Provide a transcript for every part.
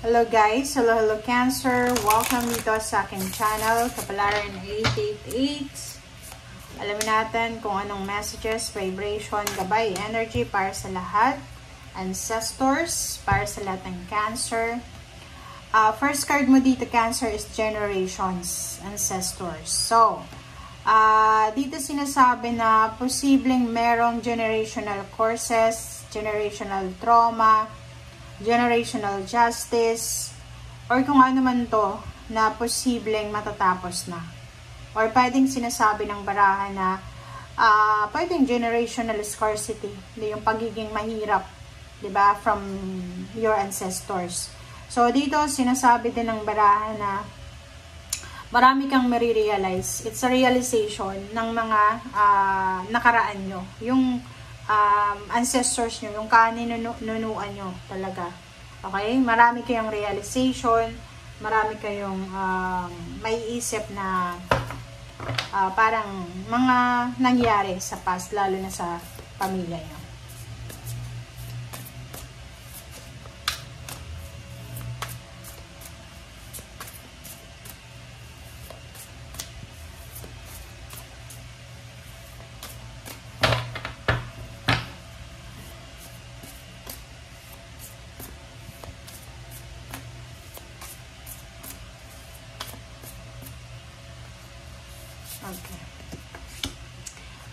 Hello guys, hello Cancer, welcome dito sa aking channel, Kapalaran 888. Alamin natin kung anong messages, vibration, gabay, energy para sa lahat, ancestors, para sa lahat ng Cancer. First card mo dito Cancer is generations, ancestors. So, dito sinasabi na posibleng merong generational curses, generational trauma, generational justice, or kung ano man to na posibleng matatapos na. Or pwedeng sinasabi ng baraha na pwedeng generational scarcity, yung pagiging mahirap, diba, from your ancestors. So dito sinasabi din ng baraha na marami kang marirealize. It's a realization ng mga nakaraan nyo. Yung ancestors nyo, yung kaninunuan nyo talaga. Okay? Marami kayong realization, marami kayong may isip na parang mga nangyari sa past, lalo na sa pamilya nyo.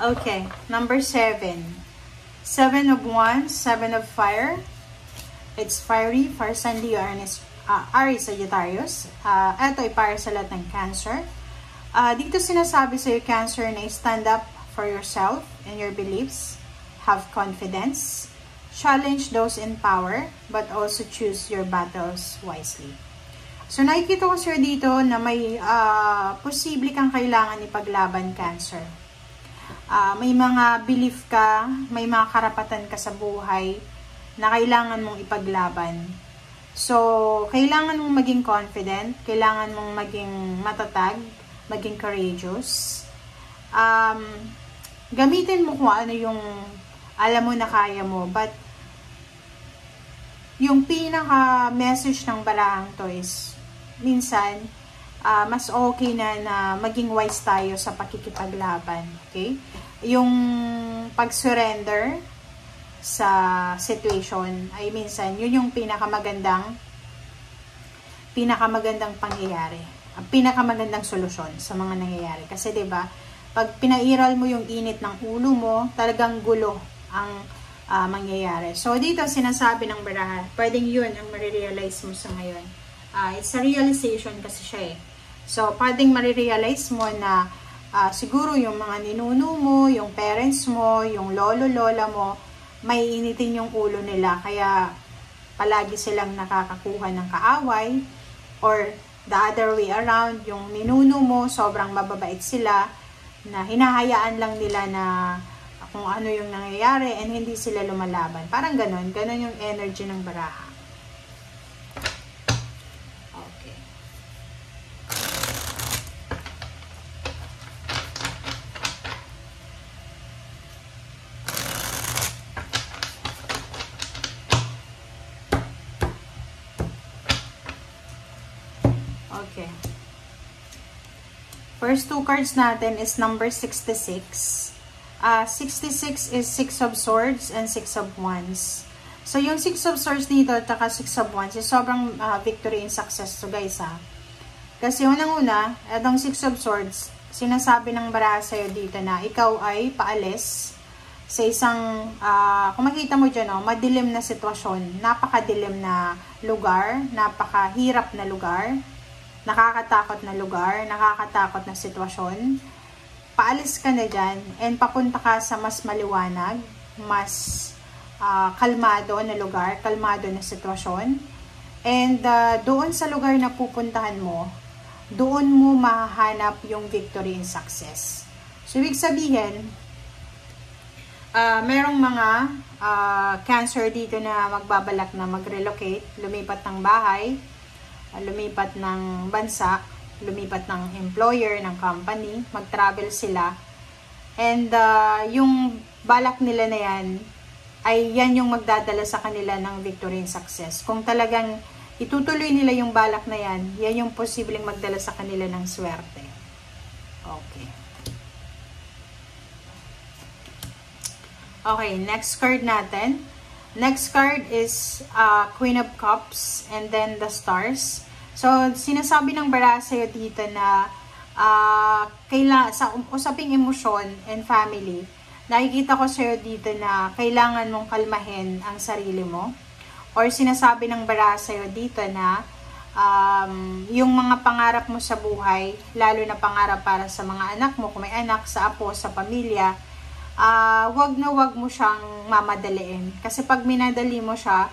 Okay, number 7. 7 of Wands, 7 of Fire. It's fiery, fire sign Leo, Aries, Sagittarius. Ito ay para sa lahat ng Cancer. Dito sinasabi sa iyo, Cancer, na stand up for yourself and your beliefs. Have confidence. Challenge those in power, but also choose your battles wisely. So, nakikita ko sir dito na may posible kang kailangan ipaglaban, Cancer. May mga belief ka, may mga karapatan ka sa buhay na kailangan mong ipaglaban. So, kailangan mong maging confident, kailangan mong maging matatag, maging courageous. Gamitin mo kung ano yung alam mo na kaya mo, but yung pinaka-message ng barahang to is minsan, mas okay na maging wise tayo sa pakikipaglaban. Okay? Yung pag-surrender sa situation ay minsan, yun yung pinakamagandang pangyayari. Ang pinakamagandang solusyon sa mga nangyayari. Kasi 'di ba, pag pinairal mo yung init ng ulo mo, talagang gulo ang mangyayari. So dito sinasabi ng baraha, pwedeng yun ang marirealize mo sa ngayon. It's a realization kasi siya eh. So, pwedeng marirealize mo na siguro yung mga ninuno mo, yung parents mo, yung lolo-lola mo, may initin yung ulo nila. Kaya, palagi silang nakakakuha ng kaaway. Or, the other way around, yung ninuno mo, sobrang mababait sila, na hinahayaan lang nila na kung ano yung nangyayari and hindi sila lumalaban. Parang ganon. Ganon yung energy ng baraha. Okay. First two cards natin is number 66. 66 is 6 of Swords and 6 of Wands. So, yung 6 of Swords dito at 6 of Wands is sobrang victory and success to guys ha. Kasi unang-una, itong 6 of Swords, sinasabi ng baraha sa'yo dito na ikaw ay paalis sa isang, kung makita mo dyan, madilim na sitwasyon, napakadilim na lugar, napakahirap na lugar, nakakatakot na lugar, nakakatakot na sitwasyon. Paalis ka na dyan and papunta ka sa mas maliwanag, mas kalmado na lugar, kalmado na sitwasyon. And doon sa lugar na pupuntahan mo, doon mo mahahanap yung victory and success. So, ibig sabihin, merong mga Cancer dito na magbabalak na mag-relocate, lumipat ng bahay, lumipat ng bansa, lumipat ng employer, ng company, mag-travel sila. And yung balak nila na yan, ay yan yung magdadala sa kanila ng victory and success. Kung talagang itutuloy nila yung balak na yan. Yan yung posibleng magdala sa kanila ng swerte. Okay. Okay, next card natin. Next card is Queen of Cups and then the Stars. So, sinasabi ng baraha sa'yo dito na sa usaping emosyon and family, nakikita ko sa'yo dito na kailangan mong kalmahin ang sarili mo. Or sinasabi ng baraha sa'yo dito na yung mga pangarap mo sa buhay, lalo na pangarap para sa mga anak mo, kung may anak, sa apo, sa pamilya, wag na wag mo siyang mamadaliin. Kasi pag minadali mo siya,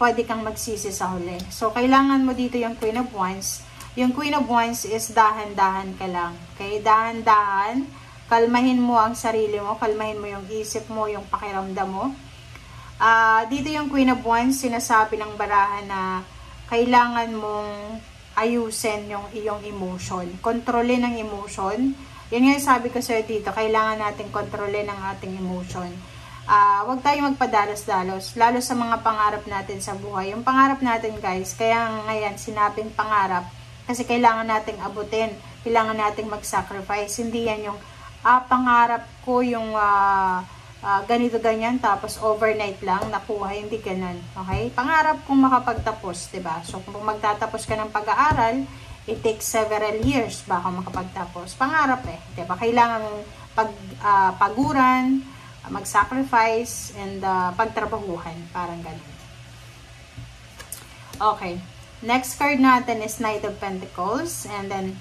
pwede kang magsisi sa huli. So, kailangan mo dito yung Queen of Wands. Yung Queen of Wands is dahan-dahan ka lang. Okay? Dahan-dahan. Kalmahin mo ang sarili mo. Kalmahin mo yung isip mo, yung pakiramdam mo. Dito yung Queen of Wands, sinasabi ng baraha na kailangan mong ayusin yung iyong emotion. Kontrolin ang emotion. Yun nga yung sabi ko sa'yo dito, kailangan natin kontrolin ang ating emotion. Huwag tayong magpadalos-dalos, lalo sa mga pangarap natin sa buhay. Yung pangarap natin guys, kaya ngayon sinabing pangarap, kasi kailangan nating abutin, kailangan nating mag-sacrifice. Hindi yan yung, pangarap ko yung ganito-ganyan, tapos overnight lang nakuha, hindi ganun. Okay? Pangarap kong makapagtapos, diba? So, kung magtatapos ka ng pag-aaral, it takes several years baka makapagtapos. Pangarap diba? Kailangan paguran, mag-sacrifice, and pagtrabahuhan. Parang ganun. Okay. Next card natin is Knight of Pentacles and then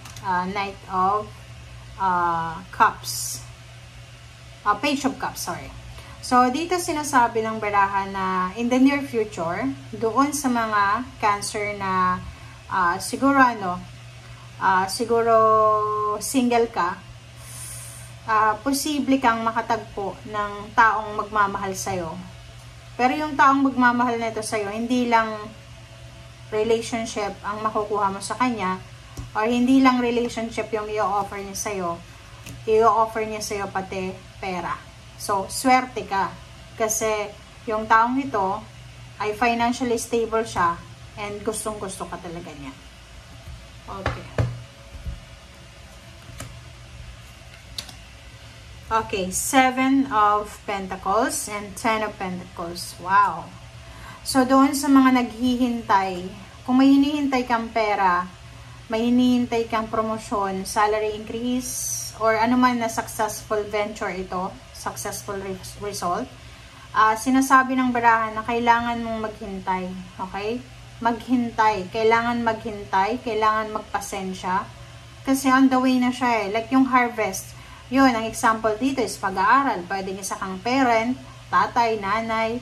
Knight of Cups. Page of Cups, sorry. So, dito sinasabi ng baraha na in the near future, doon sa mga Cancer na siguro single ka, posible kang makatagpo ng taong magmamahal sa'yo. Pero yung taong magmamahal nito sa'yo, hindi lang relationship ang makukuha mo sa kanya, or hindi lang relationship yung i-offer niya sa'yo, i-offer niya sa'yo pati pera. So, swerte ka. Kasi yung taong ito ay financially stable siya and gustong-gusto ka talaga niya. Okay. Okay, 7 of Pentacles and 10 of Pentacles. Wow. So, doon sa mga naghihintay, kung may hinihintay kang pera, may hinihintay kang promosyon, salary increase, or anuman na successful venture ito, successful result, sinasabi ng baraha na kailangan mong maghintay. Okay? Maghintay. Kailangan maghintay. Kailangan magpasensya. Kasi on the way na siya Like yung harvest. Yun, ang example dito is pag-aaral. Pwedeng isa kang parent, tatay, nanay.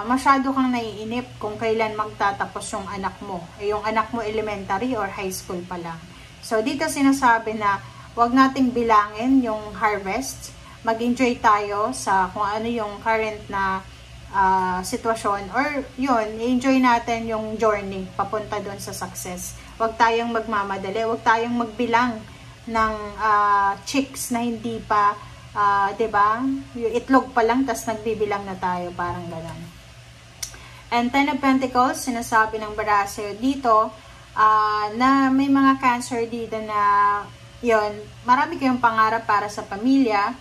Masyado kang naiinip kung kailan magtatapos yung anak mo. Yung anak mo elementary or high school pa lang. So, dito sinasabi na huwag nating bilangin yung harvest. Mag-enjoy tayo sa kung ano yung current na sitwasyon. Or yun, enjoy natin yung journey papunta doon sa success. Huwag tayong magmamadali. Huwag tayong magbilang ng chicks na hindi pa, diba? Yung itlog pa lang, tas nagbibilang na tayo. Parang gano'n. And 10 of Pentacles, sinasabi ng baraha sa'yo dito, na may mga Cancer dito na, yun, marami kayong pangarap para sa pamilya.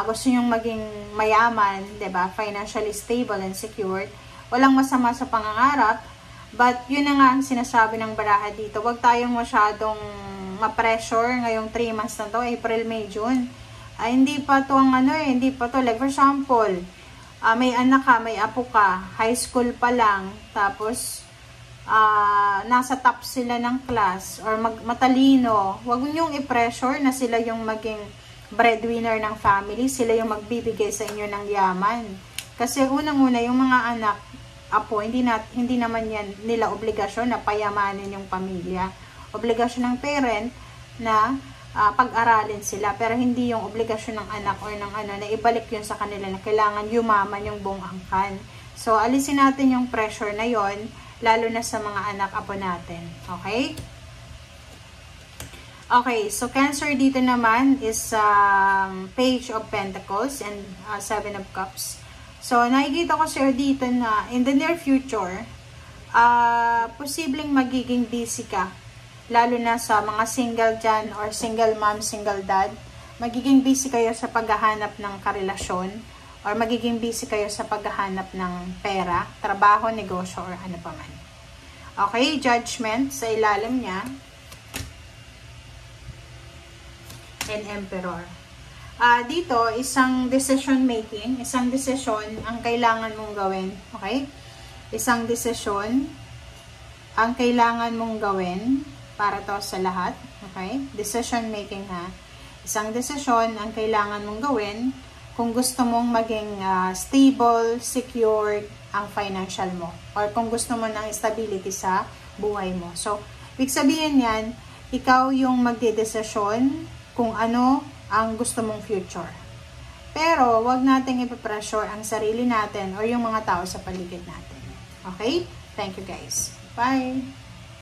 Gusto nyong maging mayaman, diba? Financially stable and secured. Walang masama sa pangangarap. But, yun na nga ang sinasabi ng baraha dito. Huwag tayong masyadong ma-pressure ngayong 3 months na to, April, May, June. Hindi pa to ang hindi pa to. Like for example, may anak ka, may apo ka, high school pa lang, tapos nasa top sila ng class, or matalino. Huwag niyong i-pressure na sila yung maging breadwinner ng family, sila yung magbibigay sa inyo ng yaman. Kasi unang-una, yung mga anak, apo, hindi naman yan nila obligasyon na payamanin yung pamilya. Obligasyon ng parent na pag-aralin sila, pero hindi yung obligasyon ng anak or ng na ibalik yun sa kanila na kailangan yumaman yung buong angkan. So, alisin natin yung pressure na yon, lalo na sa mga anak apo natin. Okay? Okay, so Cancer dito naman is Page of Pentacles and 7 of Cups. So, nakikita ko sir dito na in the near future, posibleng magiging busy ka. Lalo na sa mga single dyan or single mom, single dad. Magiging busy kayo sa paghahanap ng karelasyon or magiging busy kayo sa paghahanap ng pera, trabaho, negosyo, or ano pa man. Okay, Judgment sa ilalim niya. And Emperor. Dito, isang decision making, isang desisyon ang kailangan mong gawin. Okay? Isang desisyon ang kailangan mong gawin para to sa lahat. Okay? Decision making ha. Isang desisyon ang kailangan mong gawin kung gusto mong maging stable, secured ang financial mo. Or kung gusto mo ng stability sa buhay mo. So, ibig sabihin yan, ikaw yung magdedesisyon kung ano ang gusto mong future. Pero, wag nating ipapressure ang sarili natin or yung mga tao sa paligid natin. Okay? Thank you guys. Bye!